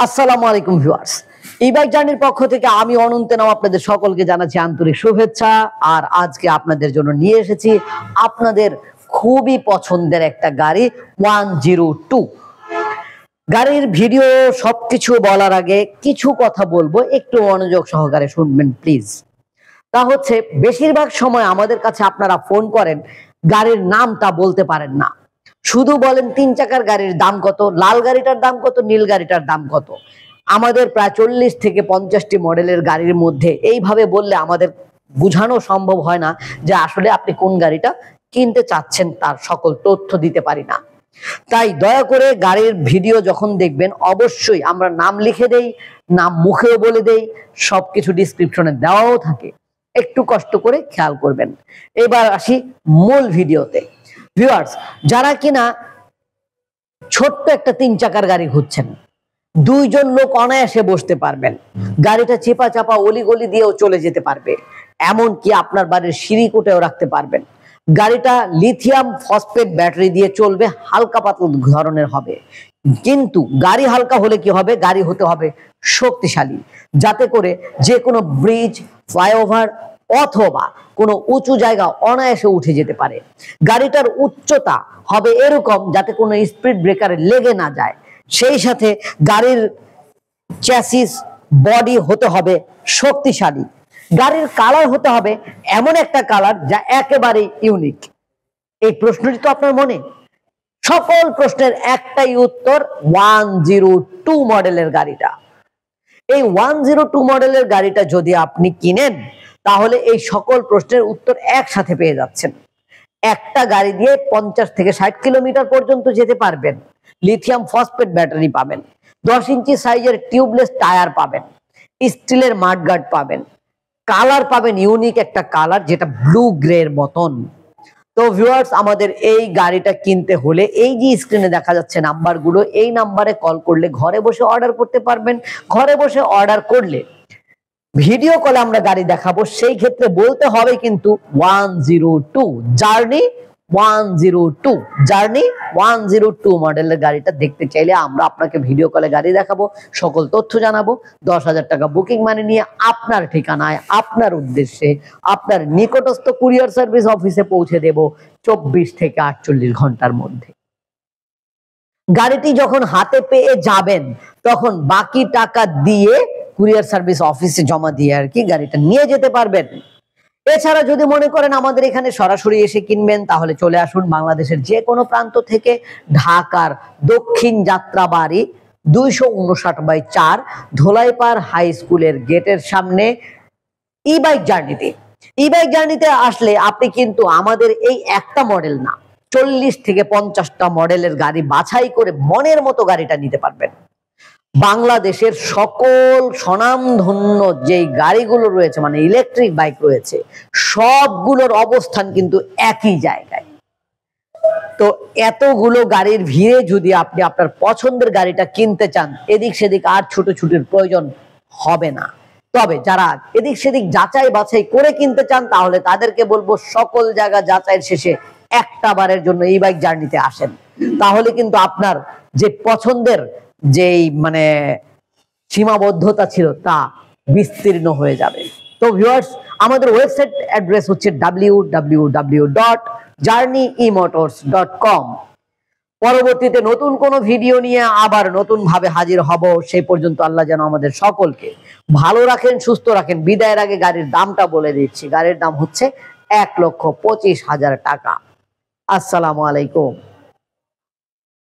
আসসালামু আলাইকুম viewers, e-bike জার্নির পক্ষ থেকে আমি অনন্ত নাম আপনাদের সকলকে জানাচ্ছি আন্তরিক শুভেচ্ছা। আর আজকে আপনাদের জন্য নিয়ে এসেছি আপনাদের খুবই পছন্দের একটা গাড়ি 102। গাড়ির ভিডিও সবকিছু বলার আগে কিছু কথা বলবো, একটু মনোযোগ সহকারে শুনবেন প্লিজ। তা হচ্ছে, বেশিরভাগ সময় আমাদের কাছে আপনারা ফোন করেন, গাড়ির নামটা বলতে পারেন না, শুধু বলেন 3 চাকার গাড়ির দাম কত, লাল গাড়িটার দাম কত, নীল গাড়িটার দাম কত। আমাদের প্রায় 40 থেকে 50টি মডেলের গাড়ির মধ্যে এইভাবে বললে আমাদের বোঝানো সম্ভব হয় না যে আসলে আপনি কোন গাড়িটা কিনতে চাচ্ছেন, তার সকল তথ্য দিতে পারি না। তাই দয়া করে গাড়ির ভিডিও যখন দেখবেন অবশ্যই আমরা নাম লিখে দেই, নাম মুখেও বলে দেই, সবকিছু ডিসক্রিপশনে দেওয়াও থাকে, একটু কষ্ট করে খেয়াল করবেন। এবার আসি মূল ভিডিওতে। ভিউয়ার্স, যারা কিনা ছোট্ট একটা 3 চাকার গাড়ি খুঁজছেন, 2 জন লোক অনায়াসে বসতে পারবেন, গাড়িটা চেপা চাপা অলিগলি দিয়েও চলে যেতে পারবে, এমনকি আপনার বাড়ির সিঁড়ি কুটেও রাখতে পারবেন। গাড়িটা লিথিয়াম ফসফেট ব্যাটারি দিয়ে চলবে, হালকা পাতলা ধরনের হবে। কিন্তু গাড়ি হালকা হলে কি হবে, গাড়ি হতে হবে শক্তিশালী, যাতে করে যে কোনো ব্রিজ, ফ্লাইওভার অথবা কোনো উঁচু জায়গা অনায়াসে উঠে যেতে পারে। গাড়িটার উচ্চতা হবে এরকম যাতে কোনো স্পিড ব্রেকারে লেগে না যায়। সেই সাথে গাড়ির চ্যাসিস বডি হতে হবে শক্তিশালী। গাড়ির কালার হতে হবে এমন একটা কালার যা একেবারে ইউনিক। এই প্রশ্নটি তো আপনার মনে, সকল প্রশ্নের একটাই উত্তর, 102 মডেলের গাড়িটা। এই 102 মডেলের গাড়িটা যদি আপনি কিনেন, তাহলে এই সকল প্রশ্নের উত্তর একসাথে পেয়ে যাচ্ছেন। একটা গাড়ি দিয়ে 50 থেকে 60 কিলোমিটার পর্যন্ত যেতে পারবেন, লিথিয়াম ফসফেট ব্যাটারি পাবেন, 10 ইঞ্চি সাইজের টিউবলেস টায়ার পাবেন, স্টিলের মাডগার্ড পাবেন, কালার পাবেন ইউনিক একটা কালার যেটা ব্লু গ্রের মতন। তো ভিউয়ার্স, আমাদের এই গাড়িটা কিনতে হলে এই যে স্ক্রিনে দেখা যাচ্ছে নাম্বারগুলো, এই নাম্বারে কল করলে ঘরে বসে অর্ডার করতে পারবেন। ঘরে বসে অর্ডার করলে ভিডিও কলে আমরা গাড়ি দেখাবো, সেই ক্ষেত্রে বলতে হবে কিন্তু 102 জার্নি 102 মডেলের গাড়িটা দেখতে চাইলে আমরা আপনাকে ভিডিও কলে গাড়ি দেখাবো, সকল তথ্য জানাবো, 10,000 টাকা বুকিং মানি নিয়ে আপনার ঠিকানায় আপনার উদ্দেশ্যে আপনার নিকটস্থ কুরিয়ার সার্ভিস অফিসে পৌঁছে দেব 24 থেকে 48 ঘন্টার মধ্যে। গাড়িটি যখন হাতে পেয়ে যাবেন, তখন বাকি টাকা দিয়ে কুরিয়ার সার্ভিস অফিসে জমা দিয়ে আর কি গাড়িটা নিয়ে যেতে পারবেন। এছাড়া যদি মনে করেন আমাদের এখানে সরাসরি এসে কিনবেন, তাহলে চলে আসুন বাংলাদেশের যে কোনো প্রান্ত থেকে, ঢাকার দক্ষিণ যাত্রাবাড়ি 259/4 ধোলাইপাড় হাই স্কুলের গেটের সামনে ই-বাইক জার্নিতে। ই-বাইক জার্নিতে আসলে আপনি কিন্তু আমাদের এই একটা মডেল না, 40 থেকে 50টা মডেলের গাড়ি বাছাই করে মনের মতো গাড়িটা নিতে পারবেন। বাংলাদেশের সকল স্বনামধন্য যেই গাড়িগুলো রয়েছে, মানে ইলেকট্রিক বাইক রয়েছে, সবগুলোর অবস্থান কিন্তু একই জায়গায়। তো এতগুলো গাড়ির ভিড়ে যদি আপনি আপনার পছন্দের গাড়িটা কিনতে চান, এদিক সেদিক আর ছুটোছুটির প্রয়োজন হবে না। তবে যারা এদিক সেদিক যাচাই বাছাই করে কিনতে চান, তাহলে তাদেরকে বলবো সকল জায়গা যাচাইয়ের শেষে একটা বারের জন্য এই বাইক জার্নিতে আসেন, তাহলে কিন্তু আপনার যে পছন্দের যেই মানে সীমাবদ্ধতা ছিল তা বিস্তীর্ণ হয়ে যাবে। তো ভিউয়ার্স, আমাদের ওয়েবসাইট অ্যাড্রেস হচ্ছে www.journeyemotors.com। পরবর্তীতে নতুন কোনো ভিডিও নিয়ে আবার নতুন ভাবে হাজির হব। সেই পর্যন্ত আল্লাহ যেন আমাদের সকলকে ভালো রাখেন, সুস্থ রাখেন। বিদায়ের আগে গাড়ির দামটা বলে দিচ্ছি, গাড়ির দাম হচ্ছে 1,25,000 টাকা। আসসালামু আলাইকুম।